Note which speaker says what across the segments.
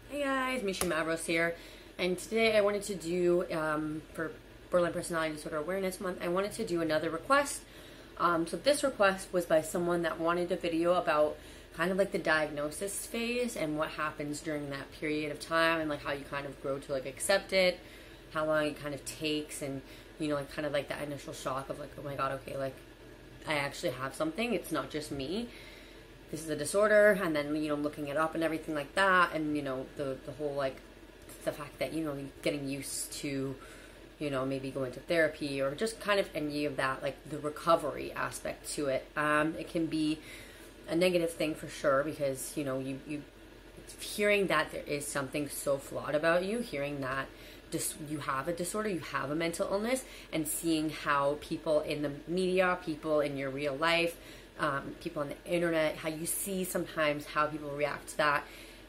Speaker 1: Hey guys, Misha Mavros here, and today I wanted to do, for Borderline Personality Disorder Awareness Month, I wanted to do another request. So this request was by someone that wanted a video about kind of like the diagnosis phase and what happens during that period of time and like how you kind of grow to like accept it, how long it kind of takes, and like kind of like that initial shock of like, oh my god, okay, like I actually have something, it's not just me, this is a disorder, and then looking it up and everything like that, and the whole like the fact that getting used to maybe going to therapy or just kind of any of that, like the recovery aspect to it. It can be a negative thing for sure, because you hearing that there is something so flawed about you, hearing that you have a disorder, you have a mental illness, and seeing how people in the media, people in your real life, people on the internet, how you see sometimes how people react to that.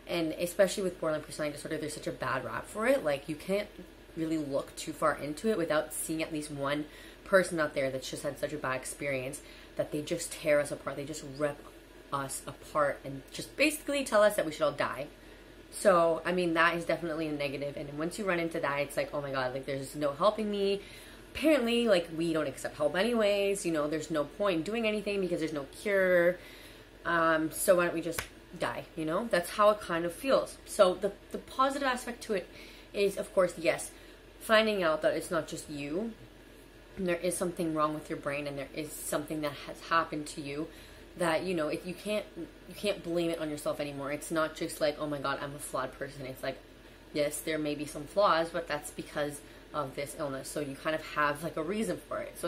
Speaker 1: And especially with borderline personality disorder, there's such a bad rap for it. Like, you can't really look too far into it without seeing at least one person out there that's just had such a bad experience that they just tear us apart. They just rip us apart and just basically tell us that we should all die. So, I mean, that is definitely a negative. And once you run into that, it's like, oh my god, like there's no helping me. Apparently, like, we don't accept help anyways. There's no point in doing anything because there's no cure. So why don't we just die? That's how it kind of feels. So the positive aspect to it is, of course, yes, finding out that it's not just you, and there is something wrong with your brain, and there is something that has happened to you, that if you can't blame it on yourself anymore. It's not just like, oh my god, I'm a flawed person. It's like, yes, there may be some flaws, but that's because of this illness. So you kind of have like a reason for it. So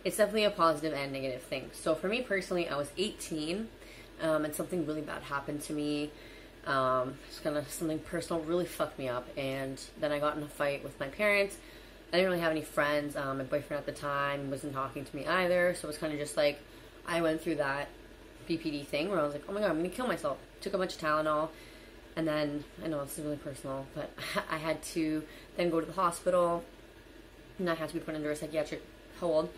Speaker 1: it's definitely a positive and negative thing. So for me personally, I was 18, and something really bad happened to me. It's kind of something personal, really fucked me up. And then I got in a fight with my parents. I didn't really have any friends. My boyfriend at the time wasn't talking to me either. So it was kind of just like, I went through that BPD thing where I was like, oh my god, I'm gonna kill myself. Took a bunch of Tylenol, and then, I know this is really personal, but I had to then go to the hospital, and I had to be put under a psychiatric hold.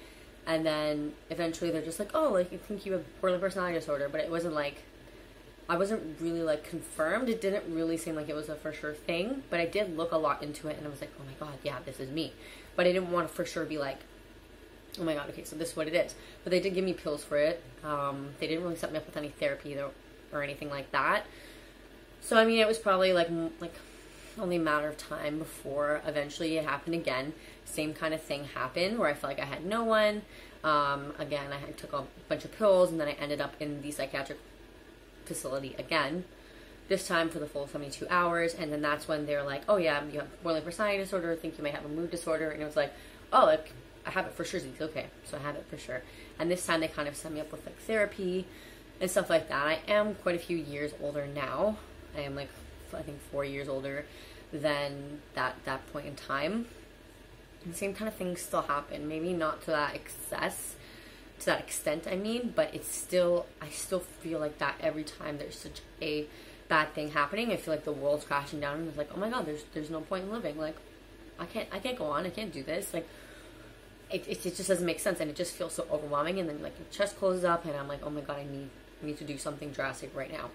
Speaker 1: And then eventually they're just like, oh, like, you think you have borderline personality disorder. But it wasn't like, I wasn't really like confirmed. It didn't really seem like it was a for sure thing, but I did look a lot into it, and I was like, oh my god, yeah, this is me. But I didn't want to for sure be like, oh my god, okay, so this is what it is. But they did give me pills for it. They didn't really set me up with any therapy though, or anything like that. So I mean, it was probably like only a matter of time before eventually it happened again. Same kind of thing happened where I felt like I had no one. Again, I took a bunch of pills, and then I ended up in the psychiatric facility again. This time for the full 72 hours, and then that's when they're like, oh yeah, you have borderline personality disorder, I think you might have a mood disorder. And it was like, oh, like, I have it for sure. Okay, so I have it for sure. And this time they kind of set me up with like therapy and stuff like that. I am quite a few years older now. I am like, I think 4 years older than that point in time. And the same kind of things still happen. Maybe not to that extent, I mean, but I still feel like that every time there's such a bad thing happening. I feel like the world's crashing down, and it's like, oh my god, there's no point in living. Like, I can't go on. I can't do this. Like, it just doesn't make sense, and it just feels so overwhelming. And then like your chest closes up, and I'm like, oh my god, I need to do something drastic right now.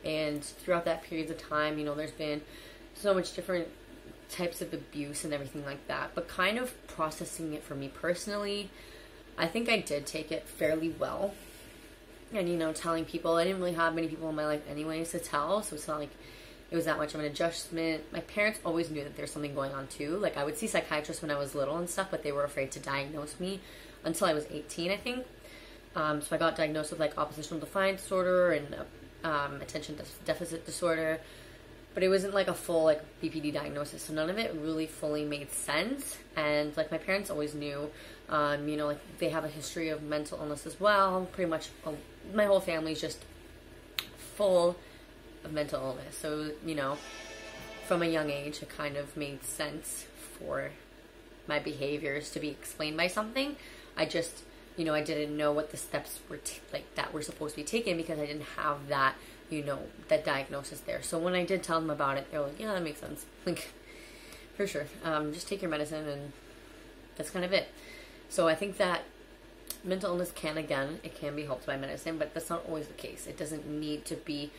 Speaker 1: And throughout that period of time, there's been so much different types of abuse and everything like that. But kind of processing it for me personally, I think I did take it fairly well. And telling people, I didn't really have many people in my life anyways to tell, so it's not like it was that much of an adjustment. My parents always knew that there's something going on too. Like, I would see psychiatrists when I was little and stuff, but they were afraid to diagnose me until I was 18, I think. So I got diagnosed with like oppositional defiance disorder and attention deficit disorder, but it wasn't like a full like BPD diagnosis, so none of it really fully made sense. And like my parents always knew, like they have a history of mental illness as well. Pretty much my whole family's just full of mental illness. So, from a young age, it kind of made sense for my behaviors to be explained by something. I just, I didn't know what the steps were that were supposed to be taken, because I didn't have that, that diagnosis there. So when I did tell them about it, they're like, yeah, that makes sense. Like, for sure. Just take your medicine, and that's kind of it. So I think that mental illness it can be helped by medicine, but that's not always the case. It doesn't need to be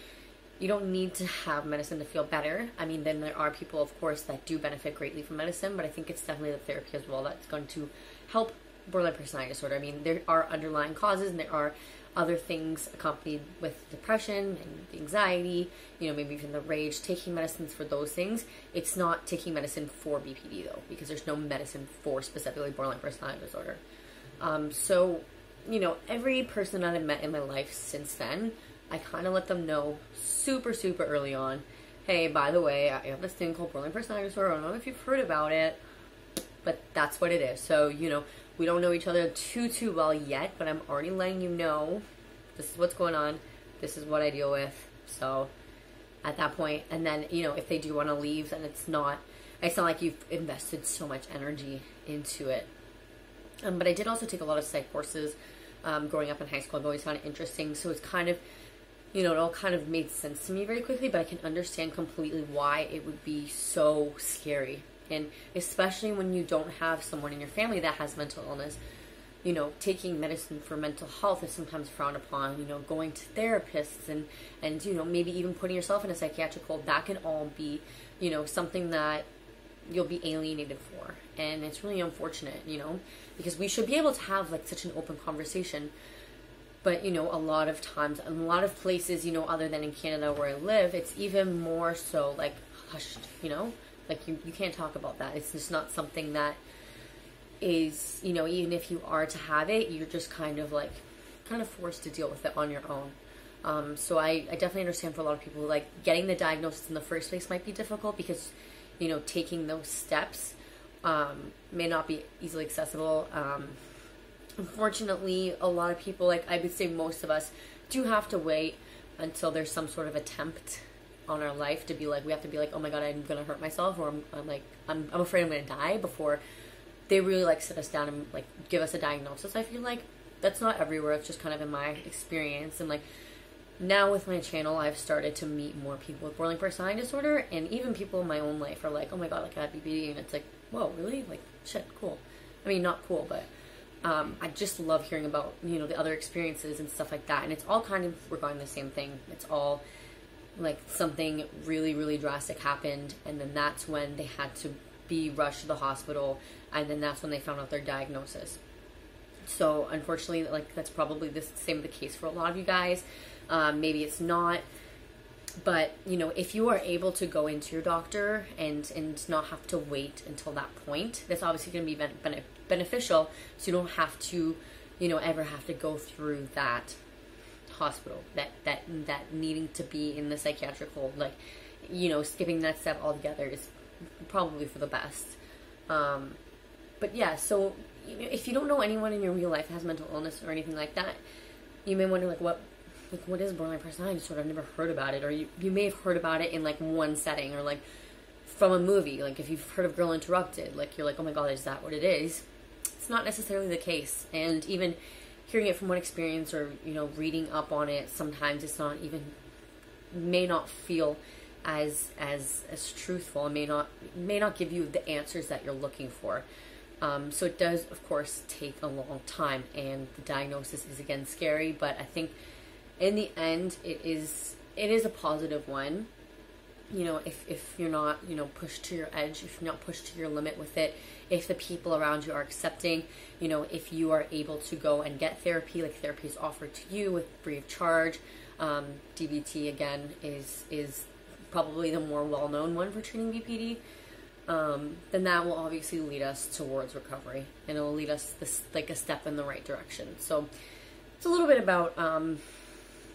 Speaker 1: you don't need to have medicine to feel better. I mean, then there are people, of course, that do benefit greatly from medicine, but I think it's definitely the therapy as well that's going to help borderline personality disorder. I mean, there are underlying causes, and there are other things accompanied with depression and anxiety, you know, maybe even the rage, taking medicines for those things. It's not taking medicine for BPD though, because there's no medicine for specifically borderline personality disorder. So, you know, every person that I've met in my life since then, I kind of let them know super early on, hey, by the way, I have this thing called borderline personality disorder. I don't know if you've heard about it, but that's what it is. So, you know, we don't know each other too well yet, but I'm already letting you know this is what's going on. This is what I deal with. So at that point, and then, you know, if they do want to leave, then it's not like you've invested so much energy into it. But I did also take a lot of psych courses growing up in high school. I've always found it interesting. So it's kind of, you know, it all kind of made sense to me very quickly, but I can understand completely why it would be so scary. And especially when you don't have someone in your family that has mental illness, you know, taking medicine for mental health is sometimes frowned upon. You know, going to therapists and you know, maybe even putting yourself in a psychiatric hold, that can all be, you know, something that you'll be alienated for. And it's really unfortunate, you know, because we should be able to have like such an open conversation. But, you know, a lot of times, in a lot of places, you know, other than in Canada where I live, it's even more so like hushed, you know. Like, you can't talk about that. It's just not something that is, you know, even if you are to have it, you're just kind of forced to deal with it on your own. So I definitely understand for a lot of people, like, getting the diagnosis in the first place might be difficult because, you know, taking those steps may not be easily accessible. Unfortunately, a lot of people, like, I would say most of us, do have to wait until there's some sort of attempt on our life to be like, we have to be like, oh my god, I'm gonna hurt myself, or I'm afraid I'm gonna die, before they really like sit us down and like give us a diagnosis. I feel like that's not everywhere. It's just kind of in my experience. And like now with my channel, I've started to meet more people with borderline personality disorder, and even people in my own life are like, oh my god, like I have BPD, and it's like, whoa, really? Like, shit, cool. I mean, not cool, but I just love hearing about, you know, the other experiences and stuff like that. And it's all kind of regarding the same thing. It's all like something really drastic happened, and then that's when they had to be rushed to the hospital, and then that's when they found out their diagnosis. So unfortunately, like, that's probably the same the case for a lot of you guys. Maybe it's not, but you know, if you are able to go into your doctor and not have to wait until that point, that's obviously going to be beneficial, so you don't have to, you know, ever have to go through that hospital, that needing to be in the psychiatric hold. Like, you know, skipping that step altogether is probably for the best. But yeah, so, you know, if you don't know anyone in your real life has mental illness or anything like that, you may wonder, like, what is borderline personality disorder? I've never heard about it. Or you may have heard about it in like one setting, or like from a movie. Like if you've heard of Girl Interrupted, like you're like, oh my god, is that what it is? It's not necessarily the case. And even hearing it from one experience, or, you know, reading up on it, sometimes it's not even, may not feel as truthful, and may not give you the answers that you're looking for. So it does, of course, take a long time, and the diagnosis is again scary, but I think in the end it is a positive one. You know, if you're not, you know, pushed to your edge, if you're not pushed to your limit with it, if the people around you are accepting, you know, if you are able to go and get therapy, like therapy is offered to you with free of charge. DBT again is probably the more well-known one for treating BPD. Then that will obviously lead us towards recovery, and it will lead us like a step in the right direction. So it's a little bit about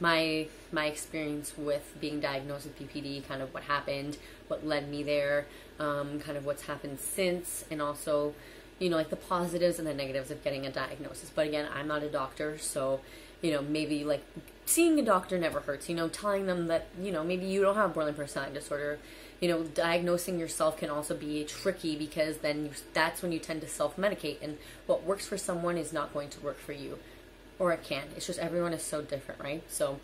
Speaker 1: my experience with being diagnosed with BPD, kind of what happened, what led me there, kind of what's happened since, and also, you know, like the positives and the negatives of getting a diagnosis. But again, I'm not a doctor, so, you know, maybe like seeing a doctor never hurts, you know, telling them that, you know, maybe you don't have borderline personality disorder. You know, diagnosing yourself can also be tricky, because then that's when you tend to self-medicate, and what works for someone is not going to work for you. Or it can. It's just everyone is so different, right? So,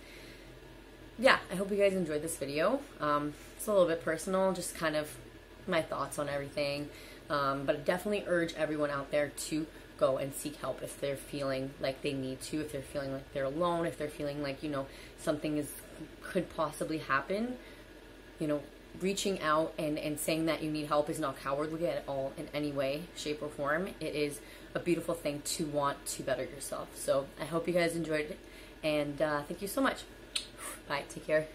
Speaker 1: yeah, I hope you guys enjoyed this video. It's a little bit personal, just kind of my thoughts on everything. But I definitely urge everyone out there to go and seek help if they're feeling like they need to, if they're feeling like they're alone, if they're feeling like, you know, something is could possibly happen, you know, reaching out and saying that you need help is not cowardly at all in any way, shape, or form. It is a beautiful thing to want to better yourself. So I hope you guys enjoyed it, and thank you so much. Bye. Take care.